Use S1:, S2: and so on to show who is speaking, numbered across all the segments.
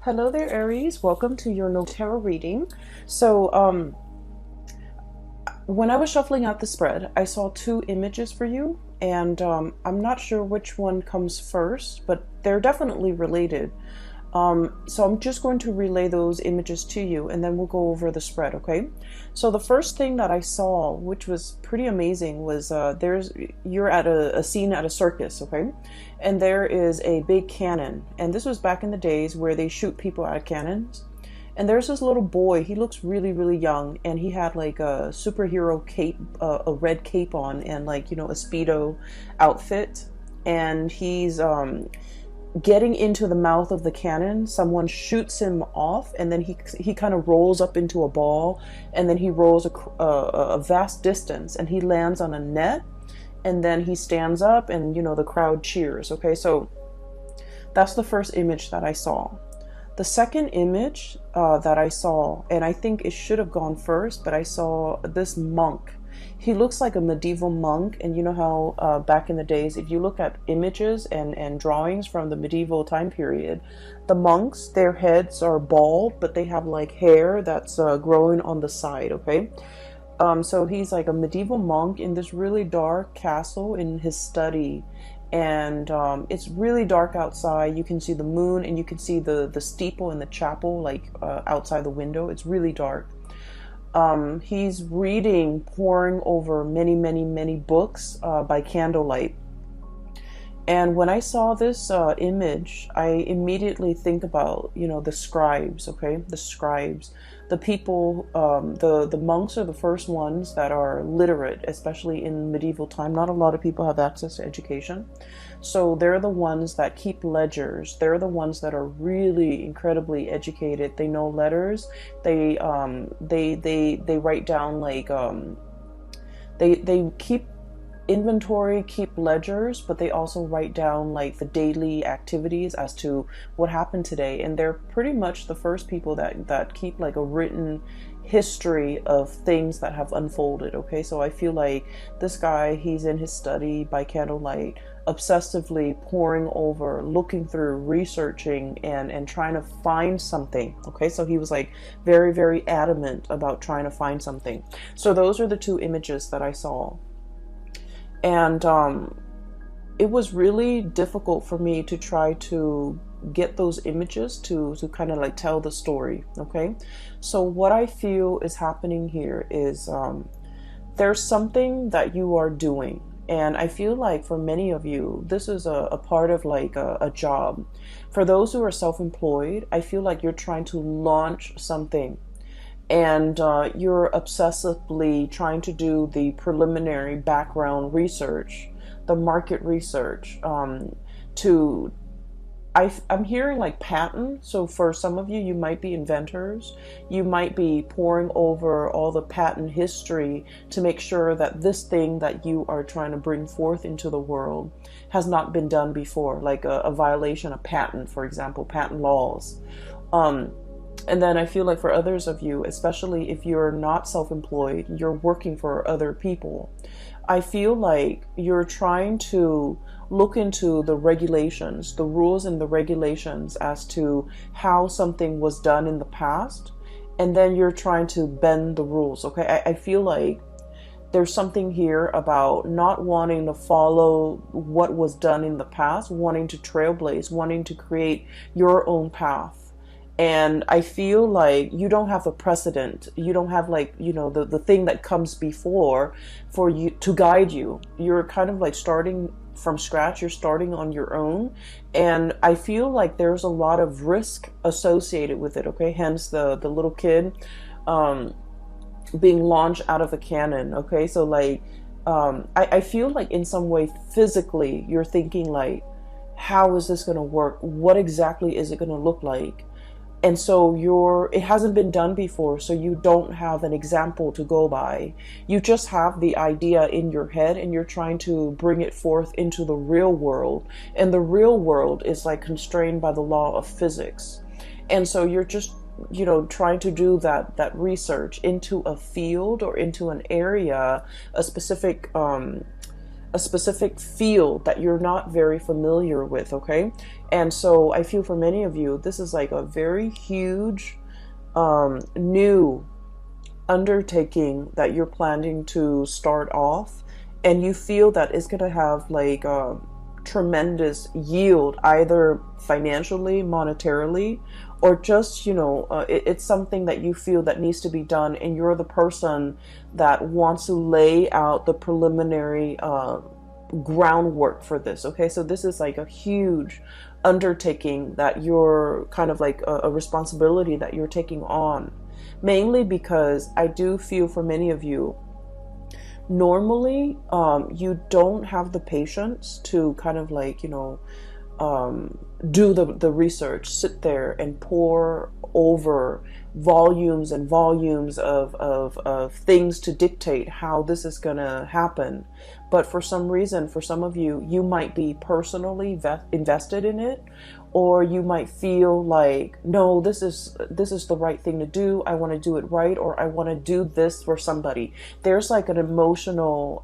S1: Hello there, Aries. Welcome to your no tarot reading. So, when I was shuffling out the spread, I saw two images for you, and I'm not sure which one comes first, but they're definitely related. So I'm just going to relay those images to you, and then we'll go over the spread, okay? So the first thing that I saw, which was pretty amazing, was you're at a scene at a circus, okay? And there is a big cannon, and this was back in the days where they shoot people out of cannons. And there's this little boy. He looks really, really young, and he had like a superhero cape, a red cape on, and like, a Speedo outfit. And he's getting into the mouth of the cannon. Someone shoots him off, and then he kind of rolls up into a ball, and then he rolls a vast distance, and he lands on a net, and then he stands up, and the crowd cheers. Okay, so that's the first image that I saw. The second image that I saw, and I think it should have gone first, but I saw this monk. He looks like a medieval monk, and you know how back in the days, if you look at images and drawings from the medieval time period, the monks, their heads are bald, but they have like hair that's growing on the side, okay? So he's like a medieval monk in this really dark castle in his study, and it's really dark outside. You can see the moon, and you can see the steeple in the chapel, like outside the window. It's really dark. He's reading, poring over many, many, many books by candlelight. And when I saw this image, I immediately think about, the scribes, okay? The scribes, the people, the monks are the first ones that are literate, especially in medieval time. Not a lot of people have access to education. So they're the ones that keep ledgers. They're the ones that are really incredibly educated. They know letters. They write down like, they keep inventory, keep ledgers, but they also write down like the daily activities as to what happened today. And they're pretty much the first people that keep like a written history of things that have unfolded. Okay, so I feel like this guy, he's in his study by candlelight, obsessively poring over, looking through, researching, and trying to find something. Okay, so he was like very, very adamant about trying to find something. So those are the two images that I saw. And it was really difficult for me to try to get those images to kind of like tell the story. Okay, so what I feel is happening here is there's something that you are doing, and I feel like for many of you this is a part of like a job. For those who are self-employed, I feel like you're trying to launch something, and you're obsessively trying to do the preliminary background research, the market research, I'm hearing like patent. So for some of you, you might be inventors. You might be poring over all the patent history to make sure that this thing that you are trying to bring forth into the world has not been done before, like a violation of patent, for example, patent laws. And then I feel like for others of you, especially if you're not self-employed, you're working for other people, I feel like you're trying to look into the regulations, the rules and the regulations as to how something was done in the past, and then you're trying to bend the rules, okay? I feel like there's something here about not wanting to follow what was done in the past, wanting to trailblaze, wanting to create your own path. And I feel like you don't have a precedent. You don't have like, the thing that comes before for you to guide you. You're kind of like starting from scratch. You're starting on your own. And I feel like there's a lot of risk associated with it. Okay. Hence the little kid being launched out of a cannon. Okay. So like, I feel like in some way physically you're thinking like, how is this going to work? What exactly is it going to look like? And so it hasn't been done before, so you don't have an example to go by. You just have the idea in your head, and you're trying to bring it forth into the real world. And the real world is like constrained by the law of physics. And so you're just, trying to do that research into a field or into an area, a specific a specific field that you're not very familiar with, okay? And so I feel for many of you, this is like a very huge new undertaking that you're planning to start off, and you feel that it's going to have like a tremendous yield, either financially, monetarily, or just, it's something that you feel that needs to be done, and you're the person that wants to lay out the preliminary groundwork for this, okay? So this is like a huge undertaking that you're kind of like a responsibility that you're taking on, mainly because I do feel for many of you, normally you don't have the patience to kind of like, do the research, sit there and pore over volumes and volumes of things to dictate how this is going to happen. But for some reason, for some of you, you might be personally invested in it, or you might feel like, no, this is the right thing to do. I want to do it right, or I want to do this for somebody. There's like an emotional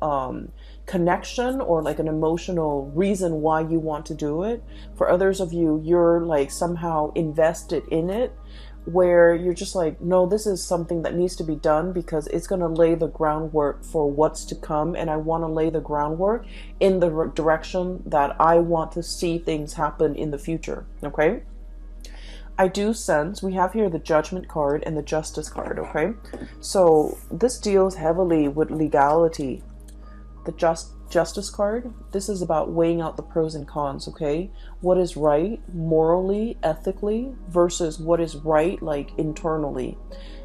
S1: connection, or like an emotional reason why you want to do it. For others of you, you're like somehow invested in it, where you're just like, no, this is something that needs to be done because it's going to lay the groundwork for what's to come, and I want to lay the groundwork in the direction that I want to see things happen in the future, okay? I do sense we have here the Judgment card and the Justice card, okay? So this deals heavily with legality. The Justice card, this is about weighing out the pros and cons, okay? What is right morally, ethically, versus what is right like internally.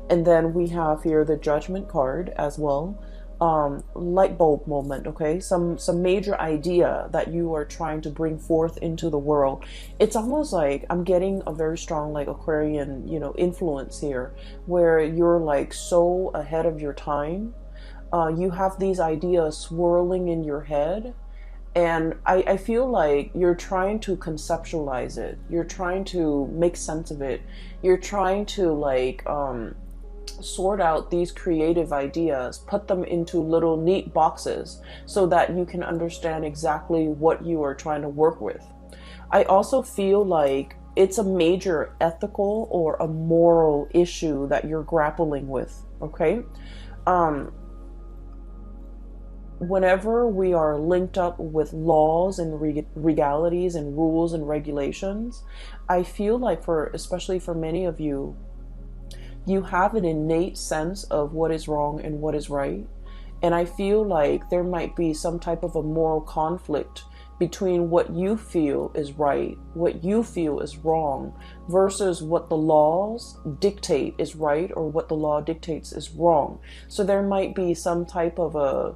S1: And then we have here the Judgment card as well. Light bulb moment, okay? Some major idea that you are trying to bring forth into the world. It's almost like I'm getting a very strong like Aquarian, influence here, where you're like so ahead of your time. You have these ideas swirling in your head, and I feel like you're trying to conceptualize it. You're trying to make sense of it. You're trying to like sort out these creative ideas, put them into little neat boxes so that you can understand exactly what you are trying to work with. I also feel like it's a major ethical or a moral issue that you're grappling with, okay? Whenever we are linked up with laws and legalities and rules and regulations, I feel like especially for many of you, you have an innate sense of what is wrong and what is right. And I feel like there might be some type of a moral conflict between what you feel is right, what you feel is wrong, versus what the laws dictate is right, or what the law dictates is wrong. So there might be some type of a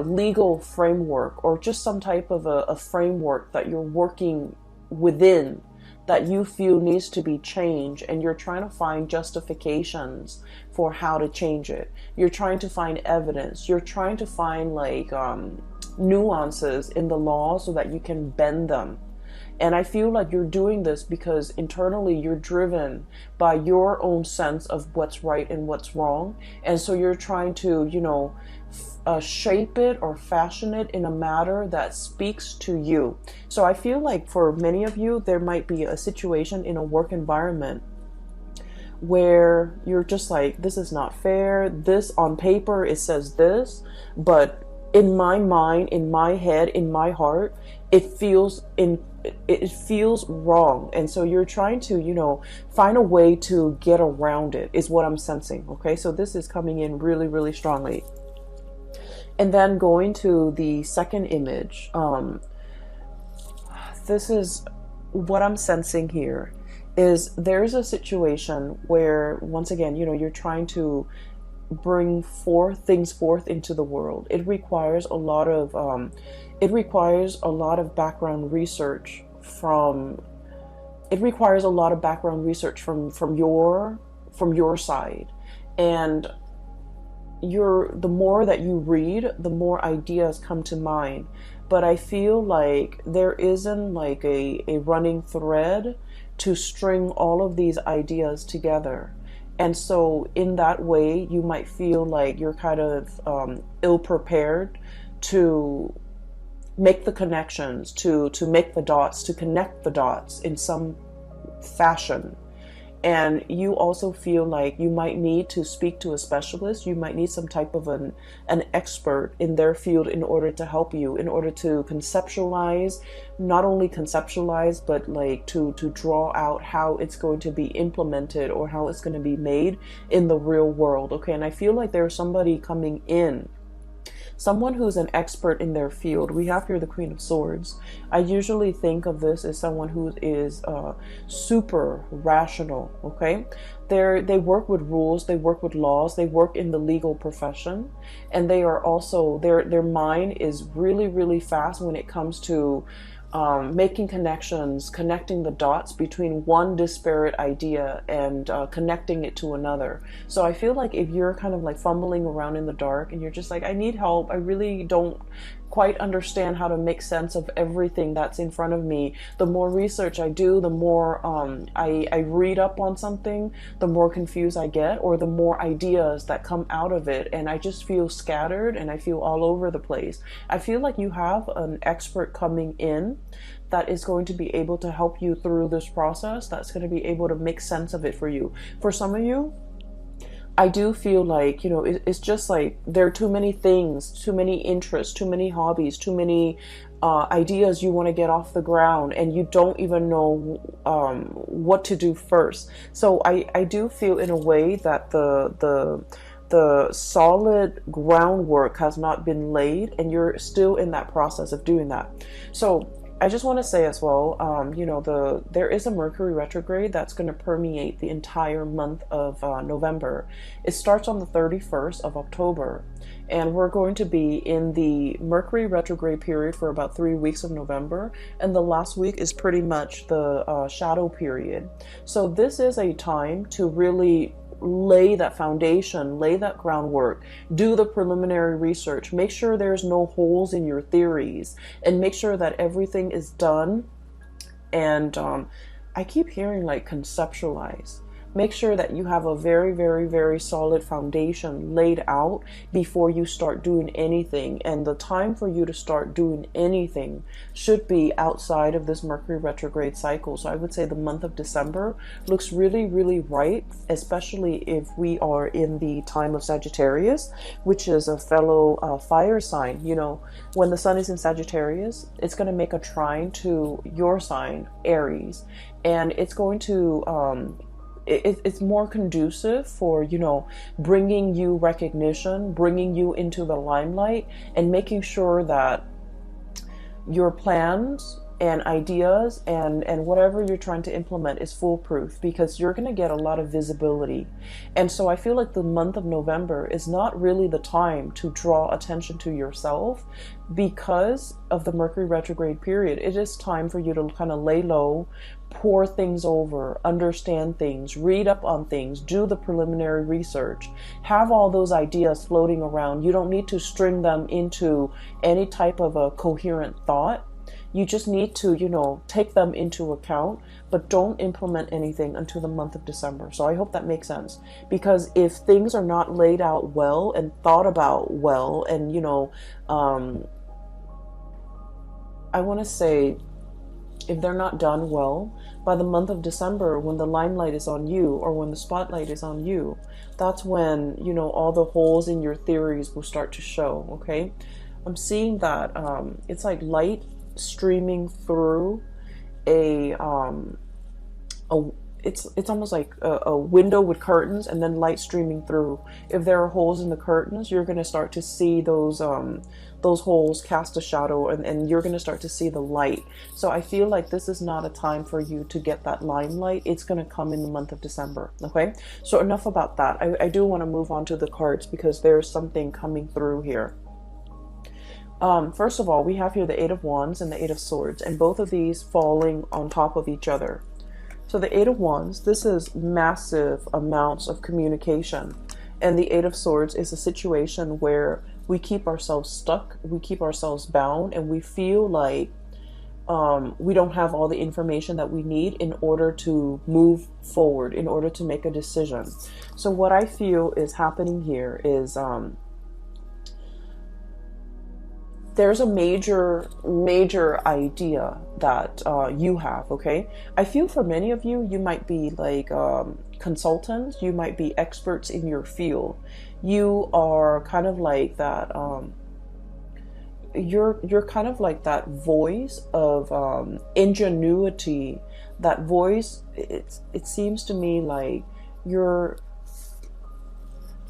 S1: legal framework, or just some type of a framework that you're working within that you feel needs to be changed, and you're trying to find justifications for how to change it. You're trying to find evidence. You're trying to find like nuances in the law so that you can bend them. And I feel like you're doing this because internally you're driven by your own sense of what's right and what's wrong. And so you're trying to, shape it or fashion it in a manner that speaks to you. So I feel like for many of you, there might be a situation in a work environment where you're just like, this is not fair. This on paper, it says this, but in my mind, in my head, in my heart, it feels wrong. And so you're trying to, find a way to get around it, is what I'm sensing. Okay. So this is coming in really, really strongly. And then going to the second image, this is what I'm sensing here, is there's a situation where, once again, you're trying to bring things forth into the world. It requires a lot of background research from your side. And the more that you read, the more ideas come to mind. But I feel like there isn't like a running thread to string all of these ideas together. And so in that way, you might feel like you're kind of ill-prepared to make the connections, to make the dots, to connect the dots in some fashion. And you also feel like you might need to speak to a specialist. You might need some type of an expert in their field in order to help you, in order to conceptualize, not only conceptualize, but like to draw out how it's going to be implemented or how it's going to be made in the real world. Okay, and I feel like there's somebody coming in, someone who's an expert in their field. We have here the Queen of Swords. I usually think of this as someone who is super rational, okay? They work with rules, they work with laws, they work in the legal profession, and they are also, their mind is really, really fast when it comes to making connections, connecting the dots between one disparate idea and connecting it to another. So I feel like if you're kind of like fumbling around in the dark and you're just like, I need help, I really don't quite understand how to make sense of everything that's in front of me. The more research I do, the more I read up on something, the more confused I get, or the more ideas that come out of it, and I just feel scattered and I feel all over the place. I feel like you have an expert coming in that is going to be able to help you through this process, that's going to be able to make sense of it for you. For some of you, I do feel like, you know, it's just like there are too many things, too many interests, too many hobbies, too many ideas you want to get off the ground, and you don't even know what to do first. So I do feel in a way that the solid groundwork has not been laid, and you're still in that process of doing that. So I just want to say as well, you know, there is a Mercury retrograde that's going to permeate the entire month of November. It starts on the 31st of October, and we're going to be in the Mercury retrograde period for about 3 weeks of November, and the last week is pretty much the shadow period. So this is a time to really lay that foundation, lay that groundwork, do the preliminary research, make sure there's no holes in your theories, and make sure that everything is done. And I keep hearing like conceptualize. Make sure that you have a very, very, very solid foundation laid out before you start doing anything. And the time for you to start doing anything should be outside of this Mercury retrograde cycle. So I would say the month of December looks really, really right, especially if we are in the time of Sagittarius, which is a fellow fire sign. You know, when the sun is in Sagittarius, it's going to make a trine to your sign, Aries, and it's going to it's more conducive for, you know, bringing you recognition, bringing you into the limelight, and making sure that your plans and ideas and whatever you're trying to implement is foolproof, because you're going to get a lot of visibility. And so I feel like the month of November is not really the time to draw attention to yourself because of the Mercury retrograde period. It is time for you to kind of lay low, pour things over, understand things, read up on things, do the preliminary research, have all those ideas floating around. You don't need to string them into any type of a coherent thought. You just need to, you know, take them into account, but don't implement anything until the month of December. So I hope that makes sense, because if things are not laid out well and thought about well, and, you know, I want to say, if they're not done well, by the month of December, when the limelight is on you, or when the spotlight is on you, that's when, you know, all the holes in your theories will start to show. Okay, I'm seeing that it's like light streaming through it's almost like a window with curtains, and then light streaming through. If there are holes in the curtains, you're going to start to see those holes cast a shadow, and you're going to start to see the light. So I feel like this is not a time for you to get that limelight. It's going to come in the month of December. Okay, so enough about that. I do want to move on to the cards, because there's something coming through here. First of all, we have here the Eight of Wands and the Eight of Swords, and both of these falling on top of each other. So the Eight of Wands, this is massive amounts of communication. And the Eight of Swords is a situation where we keep ourselves stuck, we keep ourselves bound, and we feel like we don't have all the information that we need in order to move forward, in order to make a decision. So what I feel is happening here is there's a major idea that you have, okay? I feel for many of you, you might be like consultants, you might be experts in your field. You are kind of like that, you're kind of like that voice of ingenuity, that voice, it seems to me like your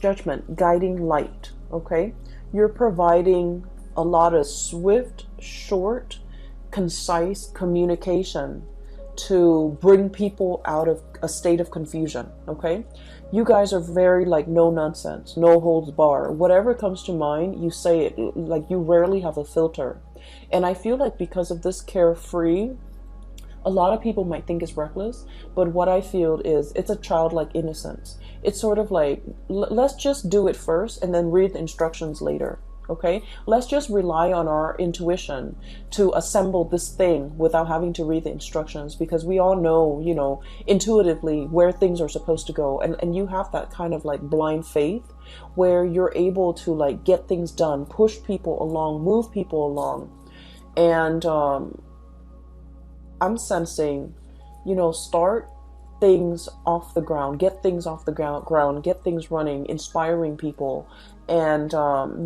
S1: judgment, guiding light, okay? You're providing a lot of swift, short, concise communication to bring people out of a state of confusion, okay? You guys are very like no nonsense, no holds bar. Whatever comes to mind, you say it. Like you rarely have a filter. And I feel like because of this carefree, a lot of people might think it's reckless, but what I feel is it's a childlike innocence. It's sort of like, let's just do it first and then read the instructions later. Okay, let's just rely on our intuition to assemble this thing without having to read the instructions, because we all know, you know, intuitively where things are supposed to go. And you have that kind of like blind faith where you're able to like get things done, push people along, move people along. And I'm sensing, you know, start things off the ground, get things off the ground, get things running, inspiring people, and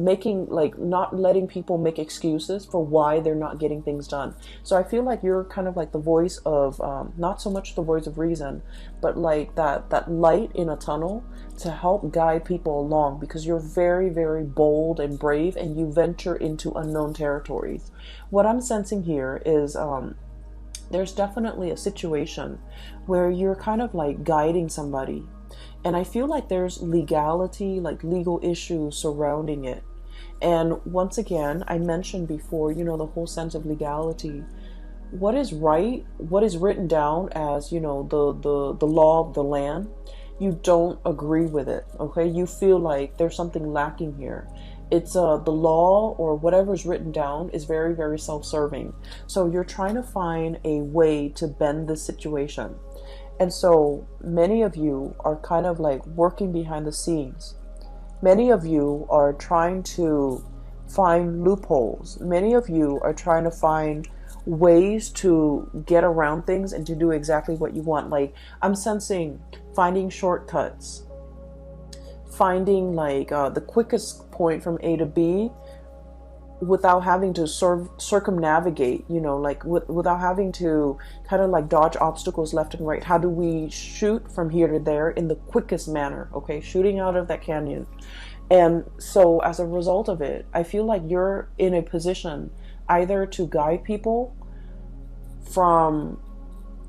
S1: making, like, not letting people make excuses for why they're not getting things done. So I feel like you're kind of like the voice of, not so much the voice of reason, but like that light in a tunnel to help guide people along, because you're very, very bold and brave and you venture into unknown territories. What I'm sensing here is, there's definitely a situation where you're kind of like guiding somebody. And I feel like there's legality, like legal issues surrounding it. And once again, I mentioned before, you know, the whole sense of legality. What is right, what is written down as, you know, the law of the land, you don't agree with it, okay? You feel like there's something lacking here. It's the law or whatever's written down is very, very self-serving. So you're trying to find a way to bend this situation. And so many of you are kind of like working behind the scenes. Many of you are trying to find loopholes. Many of you are trying to find ways to get around things and to do exactly what you want. Like, I'm sensing finding shortcuts, finding like the quickest point from A to B without having to circumnavigate, you know, like without having to kind of like dodge obstacles left and right. How do we shoot from here to there in the quickest manner? Okay, shooting out of that canyon. And so as a result of it, I feel like you're in a position either to guide people from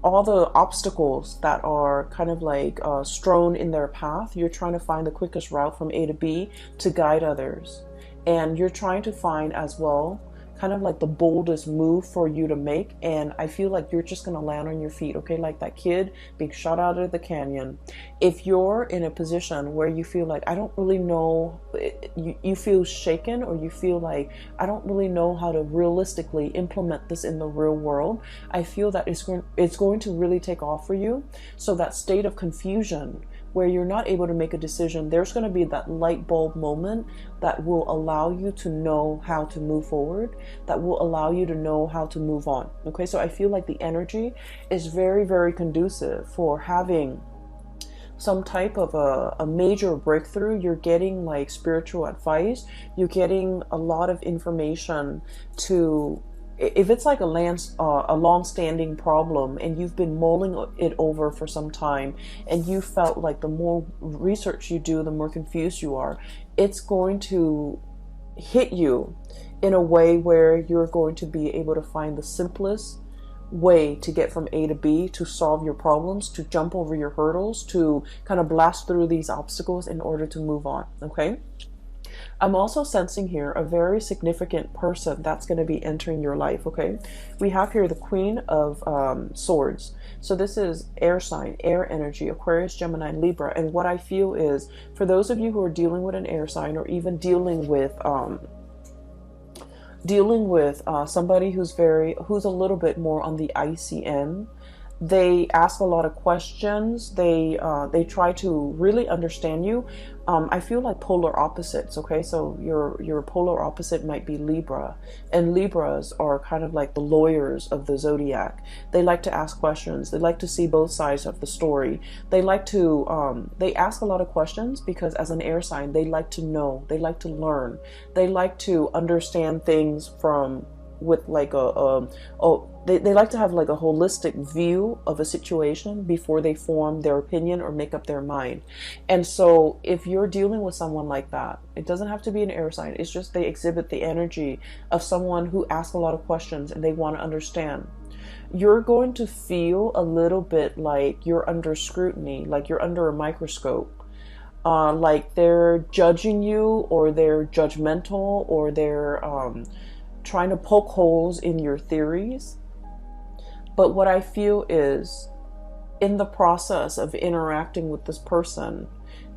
S1: all the obstacles that are kind of like strewn in their path. You're trying to find the quickest route from A to B to guide others. And you're trying to find as well kind of like the boldest move for you to make. And I feel like you're just going to land on your feet, okay? Like that kid being shot out of the canyon. If you're in a position where you feel like, I don't really know, you feel shaken, or you feel like, I don't really know how to realistically implement this in the real world, I feel that it's going to really take off for you. So that state of confusion where you're not able to make a decision, there's going to be that light bulb moment that will allow you to know how to move forward, that will allow you to know how to move on. Okay, so I feel like the energy is very, very conducive for having some type of a major breakthrough. You're getting like spiritual advice, you're getting a lot of information to, if it's like a long-standing problem and you've been mulling it over for some time, and you felt like the more research you do, the more confused you are, it's going to hit you in a way where you're going to be able to find the simplest way to get from A to B, to solve your problems, to jump over your hurdles, to kind of blast through these obstacles in order to move on, okay? I'm also sensing here a very significant person that's going to be entering your life, okay? We have here the Queen of Swords. So this is air sign, air energy, Aquarius, Gemini, Libra. And what I feel is, for those of you who are dealing with an air sign, or even dealing with somebody who's a little bit more on the icy end, They ask a lot of questions. They try to really understand you. I feel like polar opposites. Okay, so your polar opposite might be Libra, and Libras are kind of like the lawyers of the zodiac. They like to ask questions. They like to see both sides of the story. They like to they ask a lot of questions because as an air sign, they like to know. They like to learn. They like to understand things from with like they like to have like a holistic view of a situation before they form their opinion or make up their mind. And so if you're dealing with someone like that, it doesn't have to be an air sign. It's just they exhibit the energy of someone who asks a lot of questions and they want to understand. You're going to feel a little bit like you're under scrutiny, like you're under a microscope. Like they're judging you, or they're judgmental, or they're trying to poke holes in your theories. But what I feel is, in the process of interacting with this person,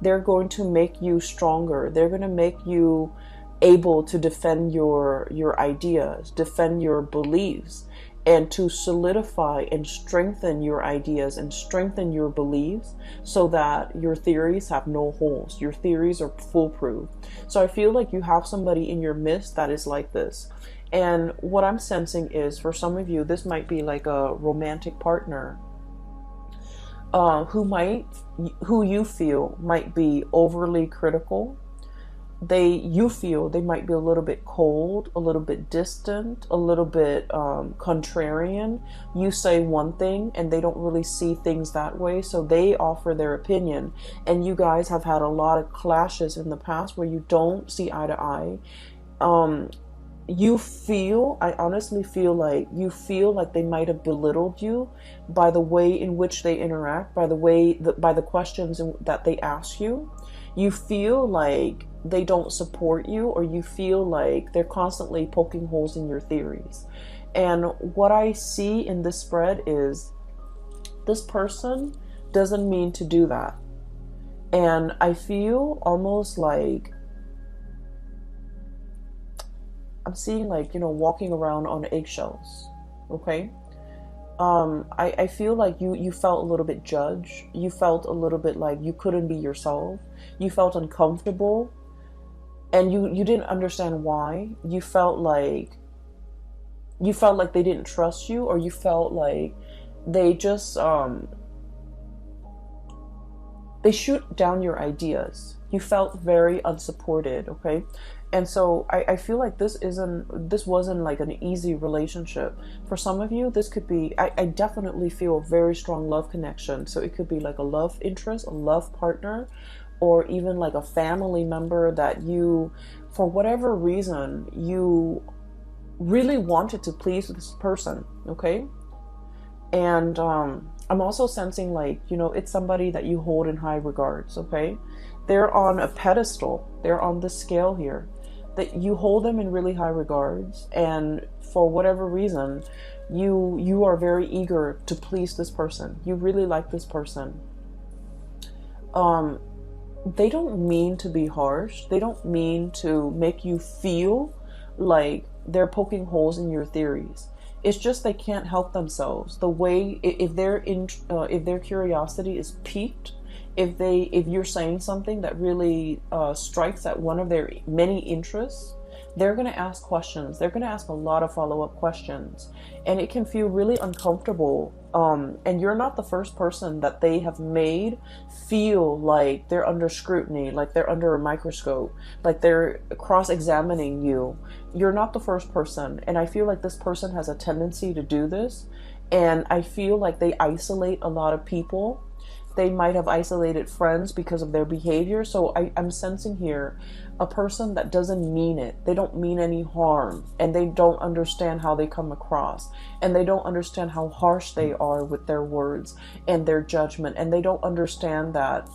S1: they're going to make you stronger. They're going to make you able to defend your ideas, defend your beliefs, and to solidify and strengthen your ideas and strengthen your beliefs so that your theories have no holes. Your theories are foolproof. So I feel like you have somebody in your midst that is like this. And what I'm sensing is, for some of you, this might be like a romantic partner who you feel might be overly critical. You feel they might be a little bit cold, a little bit distant, a little bit contrarian. You say one thing and they don't really see things that way, so they offer their opinion. And you guys have had a lot of clashes in the past where you don't see eye to eye. I honestly feel like they might have belittled you by the way in which they interact, by the questions that they ask you. You feel like they don't support you, or you feel like they're constantly poking holes in your theories. And what I see in this spread is this person doesn't mean to do that. And I feel almost like I'm seeing walking around on eggshells. Okay. I feel like you felt a little bit judged. You felt a little bit like you couldn't be yourself. You felt uncomfortable, and you didn't understand why. You felt like they didn't trust you, or you felt like they just they shoot down your ideas. You felt very unsupported. Okay. And so I feel like this wasn't like an easy relationship. For some of you, this could be, I definitely feel a very strong love connection. So it could be like a love interest, a love partner, or even like a family member that you, for whatever reason, you really wanted to please this person. Okay. And I'm also sensing it's somebody that you hold in high regards. Okay. They're on a pedestal. They're on the scale here. That you hold them in really high regards, and for whatever reason, you are very eager to please this person. You really like this person. They don't mean to be harsh. They don't mean to make you feel like they're poking holes in your theories. It's just they can't help themselves. The way if their curiosity is piqued, if you're saying something that really strikes at one of their many interests, they're going to ask questions. They're going to ask a lot of follow-up questions, and it can feel really uncomfortable. And you're not the first person that they have made feel like they're under scrutiny, like they're under a microscope, like they're cross-examining you. You're not the first person, and I feel like this person has a tendency to do this, and I feel like they isolate a lot of people. They might have isolated friends because of their behavior. So I'm sensing here a person that doesn't mean it. They don't mean any harm, and they don't understand how they come across, and they don't understand how harsh they are with their words and their judgment, and they don't understand that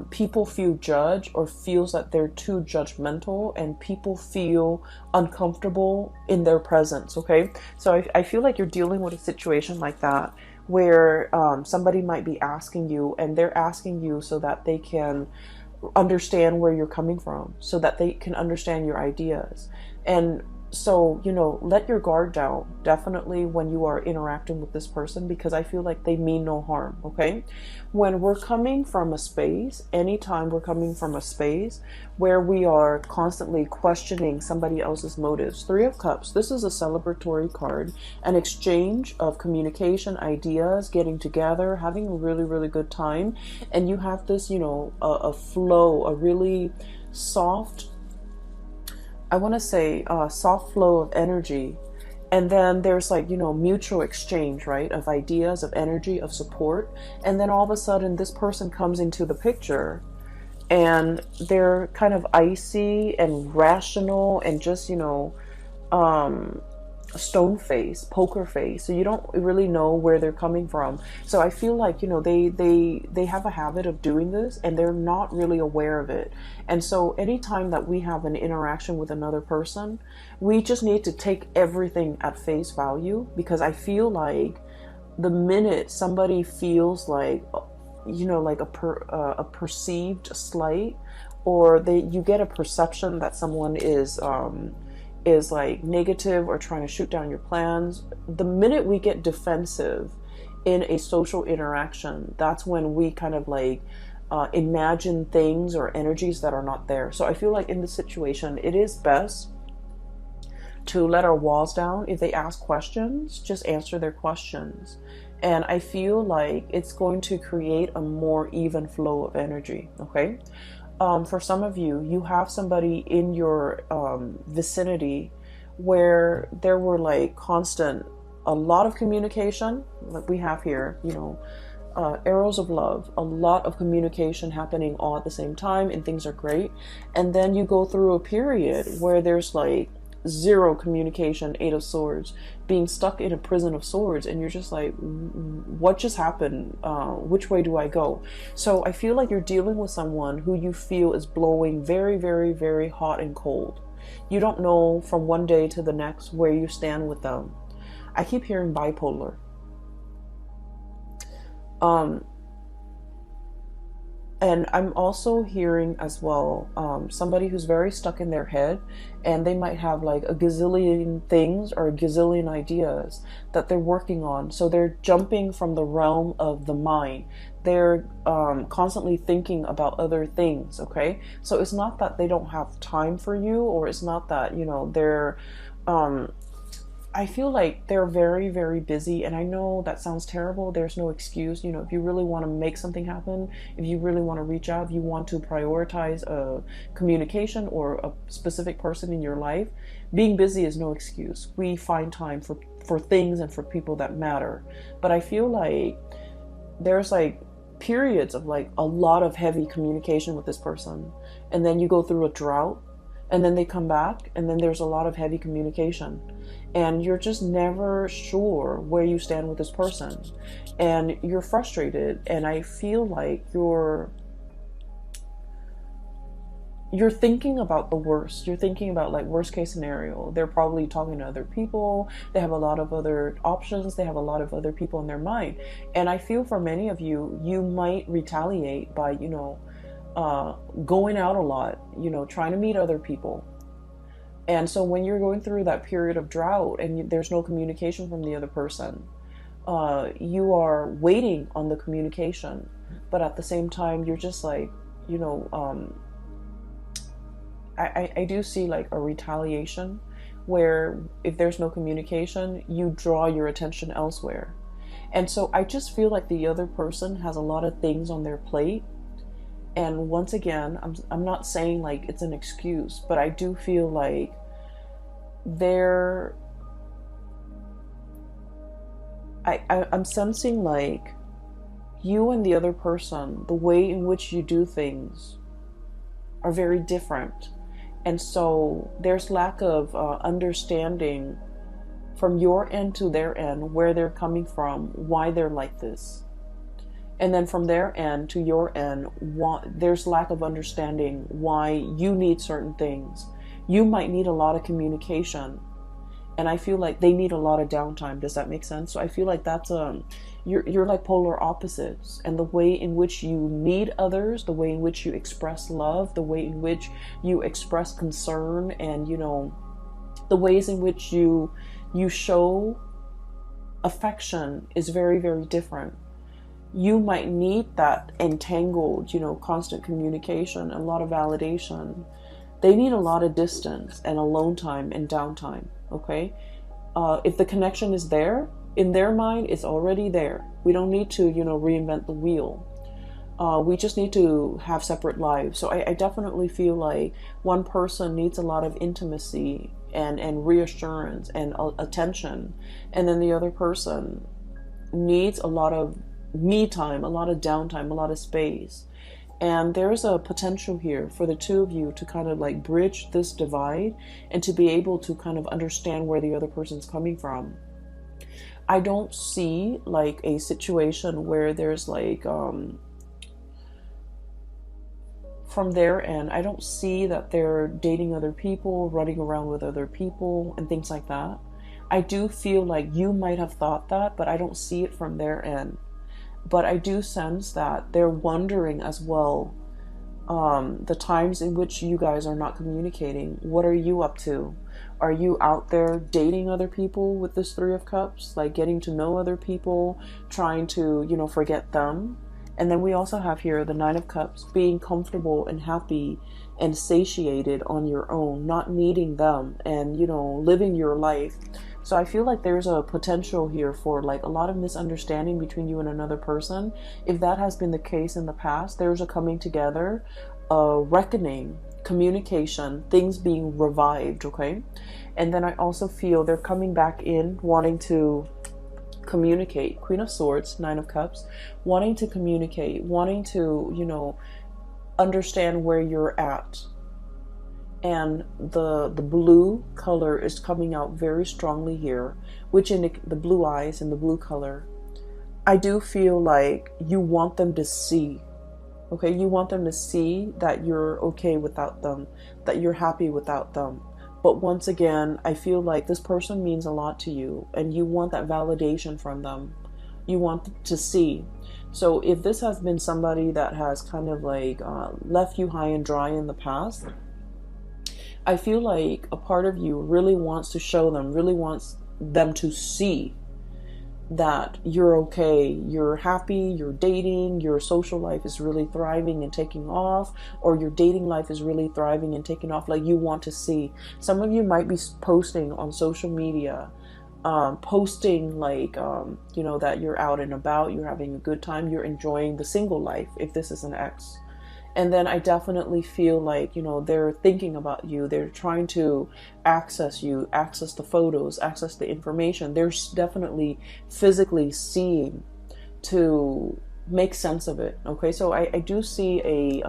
S1: people feel judged or feels that they're too judgmental, and people feel uncomfortable in their presence. Okay, so I feel like you're dealing with a situation like that, where somebody might be asking you, and they're asking you so that they can understand where you're coming from, so that they can understand your ideas. And So, you know, let your guard down definitely when you are interacting with this person, because I feel like they mean no harm, okay? When we're coming from a space, anytime we're coming from a space where we are constantly questioning somebody else's motives, Three of Cups, this is a celebratory card, an exchange of communication, ideas, getting together, having a really, really good time. And you have this, you know, a flow, a really soft, I want to say soft flow of energy. And then there's like, you know, mutual exchange, right? Of ideas, of energy, of support. And then all of a sudden this person comes into the picture and they're kind of icy and rational and just, you know, stone face, poker face. So you don't really know where they're coming from. So I feel like, you know, they have a habit of doing this and they're not really aware of it. And so anytime that we have an interaction with another person, we just need to take everything at face value, because I feel like the minute somebody feels like, you know, like a perceived slight, or you get a perception that someone is like negative or trying to shoot down your plans, the minute we get defensive in a social interaction, that's when we kind of like imagine things or energies that are not there. So I feel like in this situation, it is best to let our walls down. If they ask questions, just answer their questions. And I feel like it's going to create a more even flow of energy, okay? For some of you, you have somebody in your vicinity where there were like a lot of communication, like we have here, you know, arrows of love, a lot of communication happening all at the same time, and things are great. And then you go through a period where there's like zero communication, Eight of Swords, being stuck in a prison of swords, and you're just like, what just happened? Which way do I go? So I feel like you're dealing with someone who you feel is blowing very, very, very hot and cold. You don't know from one day to the next where you stand with them. I keep hearing bipolar. And I'm also hearing as well somebody who's very stuck in their head, and they might have like a gazillion things or a gazillion ideas that they're working on. So they're jumping from the realm of the mind. They're constantly thinking about other things, okay? So it's not that they don't have time for you, or it's not that, you know, they're... I feel like they're very, very busy, and I know that sounds terrible. There's no excuse. You know, if you really want to make something happen, if you really want to reach out, if you want to prioritize a communication or a specific person in your life, being busy is no excuse. We find time for things and for people that matter. But I feel like there's like periods of like a lot of heavy communication with this person, and then you go through a drought, and then they come back, and then there's a lot of heavy communication. And you're just never sure where you stand with this person. And you're frustrated. And I feel like you're thinking about the worst. You're thinking about like worst case scenario. They're probably talking to other people. They have a lot of other options. They have a lot of other people in their mind. And I feel for many of you, you might retaliate by, you know, going out a lot, you know, trying to meet other people. And so when you're going through that period of drought and there's no communication from the other person, you are waiting on the communication. But at the same time, you're just like, you know, I do see like a retaliation where if there's no communication, you draw your attention elsewhere. And so I just feel like the other person has a lot of things on their plate. And once again, I'm not saying like it's an excuse, but I do feel like I'm sensing like you and the other person, the way in which you do things are very different. And so there's lack of understanding from your end to their end, where they're coming from, why they're like this. And then from their end to your end, there's lack of understanding why you need certain things. You might need a lot of communication, and I feel like they need a lot of downtime. Does that make sense? So I feel like that's you're like polar opposites, and the way in which you need others, the way in which you express love, the way in which you express concern, and you know, The ways in which you show affection is very, very different. You might need that entangled, constant communication, a lot of validation. They need a lot of distance and alone time and downtime, okay? If the connection is there, in their mind, it's already there. We don't need to, reinvent the wheel. We just need to have separate lives. So I definitely feel like one person needs a lot of intimacy and reassurance and attention. And then the other person needs a lot of me time, a lot of downtime, a lot of space. And there's a potential here for the two of you to kind of like bridge this divide and to be able to kind of understand where the other person's coming from. I don't see like a situation where there's like, from their end, I don't see that they're dating other people, running around with other people and things like that. I do feel like you might have thought that, but I don't see it from their end. But I do sense that they're wondering as well, the times in which you guys are not communicating. What are you up to? Are you out there dating other people with this Three of Cups? Like getting to know other people, trying to, forget them? And then we also have here the Nine of Cups, being comfortable and happy and satiated on your own, not needing them and, living your life. So I feel like there's a potential here for like a lot of misunderstanding between you and another person. If that has been the case in the past, there's a coming together, a reckoning, communication, things being revived, okay? And then I also feel they're coming back in, wanting to communicate. Queen of Swords, Nine of Cups, wanting to communicate, wanting to, understand where you're at. And the blue color is coming out very strongly here, which in the blue eyes and the blue color, I do feel like you want them to see, okay? You want them to see that you're okay without them, that you're happy without them. But once again, I feel like this person means a lot to you and you want that validation from them. You want to see. So if this has been somebody that has kind of like left you high and dry in the past, I feel like a part of you really wants to show them, really wants them to see that you're okay, you're happy, you're dating, your social life is really thriving and taking off, or your dating life is really thriving and taking off. Like you want to see. Some of you might be posting on social media, posting like, that you're out and about, you're having a good time, you're enjoying the single life, if this is an ex. And then I definitely feel like, they're thinking about you. They're trying to access you, access the photos, access the information. They're definitely physically seeing to make sense of it. Okay, so I do see a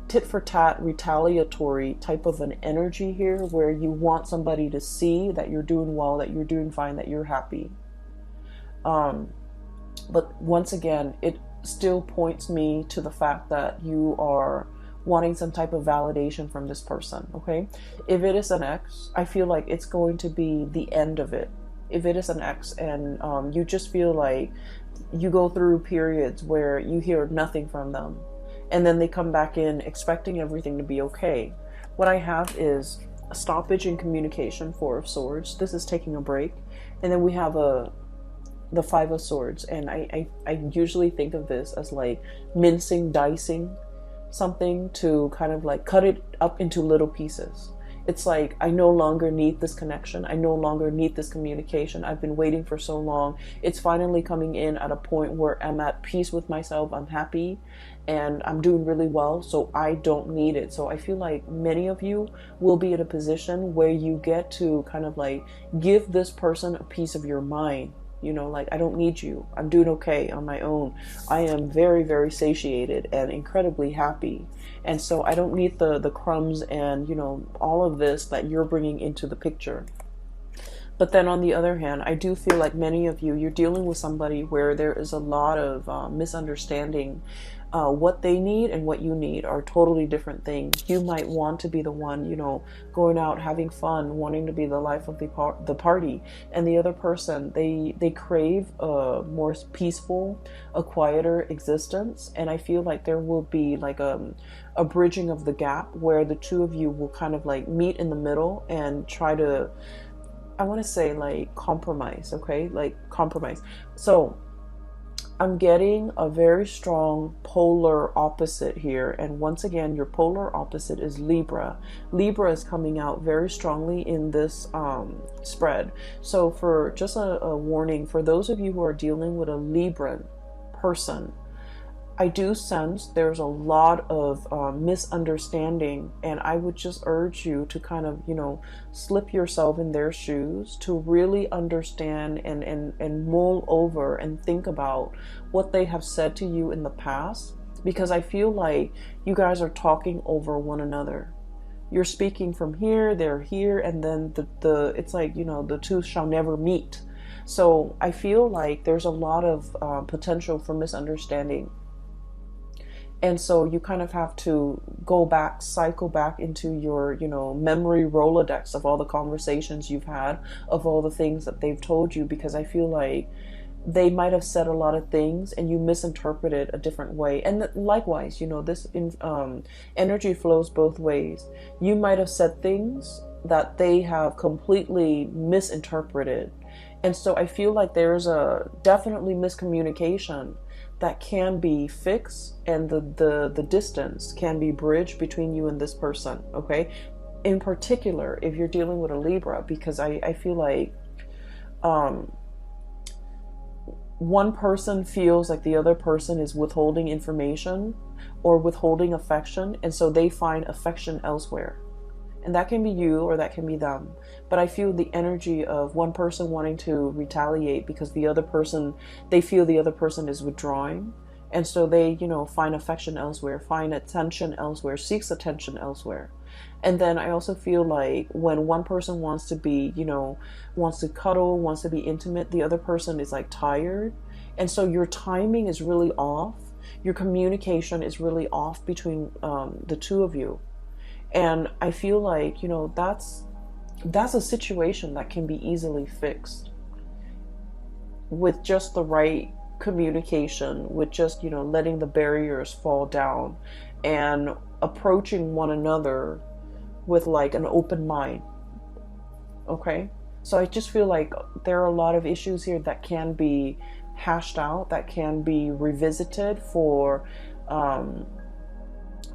S1: tit for tat retaliatory type of an energy here where you want somebody to see that you're doing well, that you're doing fine, that you're happy. But once again, it still points me to the fact that you are wanting some type of validation from this person, okay? If it is an ex, I feel like it's going to be the end of it. If it is an ex and you just feel like you go through periods where you hear nothing from them and then they come back in expecting everything to be okay. What I have is a stoppage in communication, Four of Swords. This is taking a break. And then we have the Five of Swords, and I usually think of this as like mincing, dicing something to kind of like cut it up into little pieces. It's like, I no longer need this connection. I no longer need this communication. I've been waiting for so long. It's finally coming in at a point where I'm at peace with myself. I'm happy and I'm doing really well. So I don't need it. So I feel like many of you will be in a position where you get to kind of like give this person a piece of your mind. Like, I don't need you. I'm doing okay on my own. I am very, very satiated and incredibly happy. And so I don't need the crumbs and, all of this that you're bringing into the picture. But then on the other hand, I do feel like many of you, you're dealing with somebody where there is a lot of misunderstanding. What they need and what you need are totally different things. You might want to be the one, you know, going out, having fun, wanting to be the life of the party. And the other person, they crave a more peaceful, a quieter existence. And I feel like there will be like a bridging of the gap where the two of you will kind of like meet in the middle and try to, I want to say like compromise, okay? Like compromise. So I'm getting a very strong polar opposite here. And once again, your polar opposite is Libra. Libra is coming out very strongly in this spread. So for just a warning, for those of you who are dealing with a Libran person, I do sense there's a lot of misunderstanding, and I would just urge you to kind of, you know, slip yourself in their shoes to really understand and mull over and think about what they have said to you in the past, because I feel like you guys are talking over one another. You're speaking from here, they're here, and then the it's like, you know, the two shall never meet. So I feel like there's a lot of potential for misunderstanding. And so you kind of have to go back, cycle back into your, you know, memory Rolodex of all the conversations you've had, of all the things that they've told you, because I feel like they might have said a lot of things and you misinterpreted a different way. And likewise, you know, this energy flows both ways. You might have said things that they have completely misinterpreted. And so I feel like there's a definitely miscommunication that can be fixed, and the distance can be bridged between you and this person, okay? In particular, if you're dealing with a Libra, because I feel like one person feels like the other person is withholding information or withholding affection, and so they find affection elsewhere. And that can be you or that can be them. But I feel the energy of one person wanting to retaliate because the other person, they feel the other person is withdrawing. And so they, you know, find affection elsewhere, find attention elsewhere, seeks attention elsewhere. And then I also feel like when one person wants to be, you know, wants to cuddle, wants to be intimate, the other person is like tired. And so your timing is really off. Your communication is really off between the two of you. And I feel like, you know, that's a situation that can be easily fixed with just the right communication, with just, you know, letting the barriers fall down and approaching one another with like an open mind. Okay? So I just feel like there are a lot of issues here that can be hashed out, that can be revisited for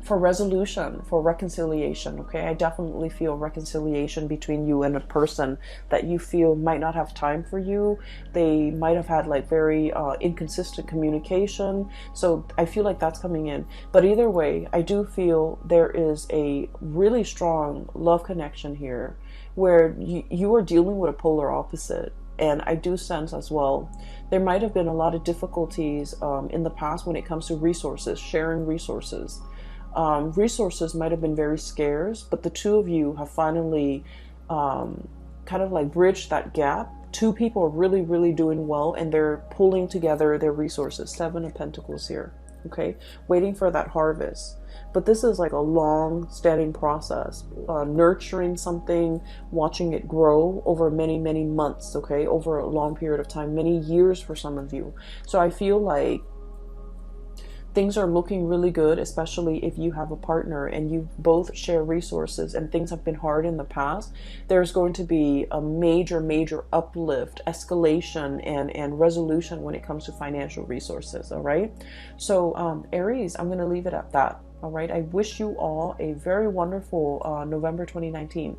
S1: resolution, for reconciliation, okay? I definitely feel reconciliation between you and a person that you feel might not have time for you. They might have had like very inconsistent communication. So I feel like that's coming in. But either way, I do feel there is a really strong love connection here where you are dealing with a polar opposite. And I do sense as well, there might have been a lot of difficulties in the past when it comes to resources, sharing resources. Resources might have been very scarce, but the two of you have finally kind of like bridged that gap. Two people are really, really doing well, and they're pulling together their resources. 7 of Pentacles here, okay? Waiting for that harvest. But this is like a long standing process, nurturing something, watching it grow over many, many months, okay? Over a long period of time, many years for some of you. So I feel like things are looking really good, especially if you have a partner and you both share resources and things have been hard in the past. There's going to be a major, major uplift, escalation, and resolution when it comes to financial resources, all right? So Aries, I'm going to leave it at that. All right, I wish you all a very wonderful November 2019.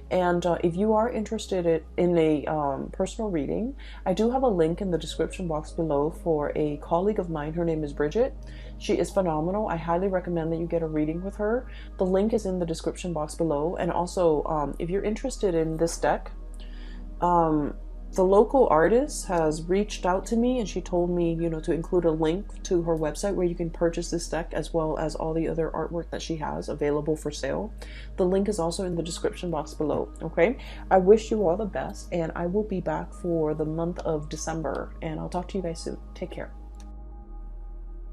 S1: And if you are interested in a personal reading, I do have a link in the description box below for a colleague of mine. Her name is Bridget. She is phenomenal. I highly recommend that you get a reading with her. The link is in the description box below. And also, if you're interested in this deck, The local artist has reached out to me and she told me, you know, to include a link to her website where you can purchase this deck as well as all the other artwork that she has available for sale. The link is also in the description box below, okay? I wish you all the best and I will be back for the month of December and I'll talk to you guys soon. Take care.